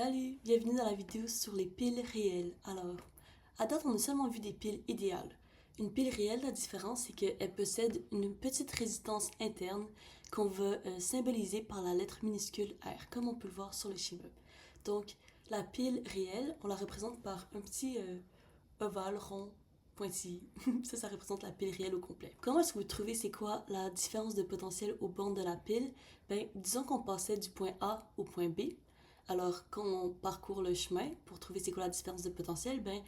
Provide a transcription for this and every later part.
Salut, bienvenue dans la vidéo sur les piles réelles. Alors, à date, on a seulement vu des piles idéales. Une pile réelle, la différence, c'est qu'elle possède une petite résistance interne qu'on va symboliser par la lettre minuscule R, comme on peut le voir sur le schéma. Donc, la pile réelle, on la représente par un petit ovale rond pointillé. Ça représente la pile réelle au complet. Comment est-ce que vous trouvez c'est quoi la différence de potentiel aux bornes de la pile? Ben, disons qu'on passait du point A au point B. Alors, quand on parcourt le chemin pour trouver c'est quoi la différence de potentiel, ben,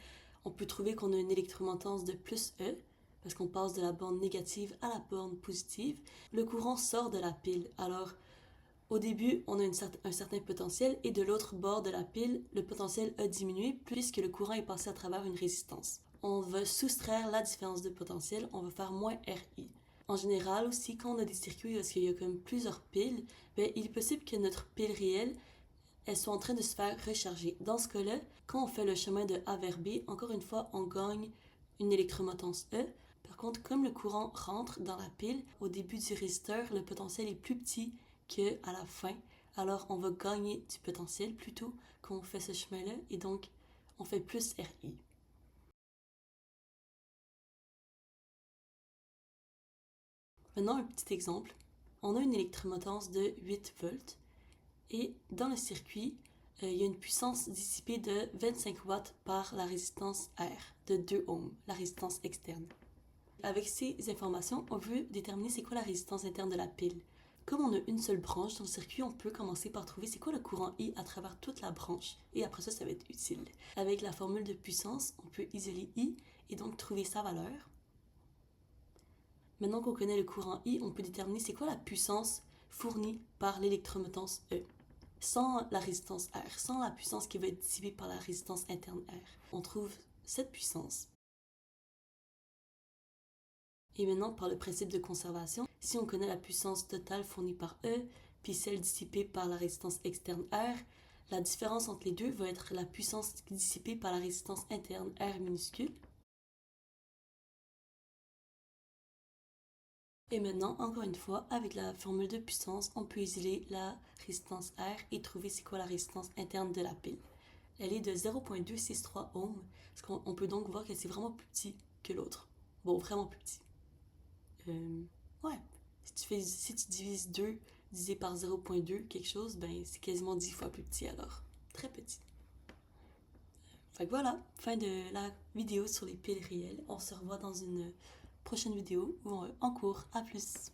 on peut trouver qu'on a une électromontance de plus E, parce qu'on passe de la borne négative à la borne positive. Le courant sort de la pile. Alors, au début, on a un certain potentiel et de l'autre bord de la pile, le potentiel a diminué puisque le courant est passé à travers une résistance. On va soustraire la différence de potentiel, on va faire moins RI. En général aussi, quand on a des circuits où il y a comme plusieurs piles, ben, il est possible que notre pile réelle elles sont en train de se faire recharger. Dans ce cas-là, quand on fait le chemin de A vers B, encore une fois, on gagne une électromotance E. Par contre, comme le courant rentre dans la pile, au début du résisteur, le potentiel est plus petit qu'à la fin. Alors, on va gagner du potentiel plutôt quand on fait ce chemin-là et donc, on fait plus RI. Maintenant, un petit exemple. On a une électromotance de 8 volts et dans le circuit, il y a une puissance dissipée de 25 watts par la résistance R de 2 ohms, la résistance externe. Avec ces informations, on veut déterminer c'est quoi la résistance interne de la pile. Comme on a une seule branche dans le circuit, on peut commencer par trouver c'est quoi le courant I à travers toute la branche. Et après ça va être utile. Avec la formule de puissance, on peut isoler I et donc trouver sa valeur. Maintenant qu'on connaît le courant I, on peut déterminer c'est quoi la puissance fournie par l'électromotance E. Sans la résistance R, sans la puissance qui va être dissipée par la résistance interne R. On trouve cette puissance. Et maintenant, par le principe de conservation, si on connaît la puissance totale fournie par E, puis celle dissipée par la résistance externe R, la différence entre les deux va être la puissance dissipée par la résistance interne R minuscule. Et maintenant, encore une fois, avec la formule de puissance, on peut isoler la résistance R et trouver c'est quoi la résistance interne de la pile. Elle est de 0,263 ohms, on peut donc voir que c'est vraiment plus petit que l'autre. Bon, vraiment plus petit. Ouais. Si tu divises 2 divisé par 0,2 quelque chose, ben c'est quasiment 10 fois plus petit alors. Très petit. Fait que voilà, fin de la vidéo sur les piles réelles. On se revoit dans une prochaine vidéo ou en cours. À plus!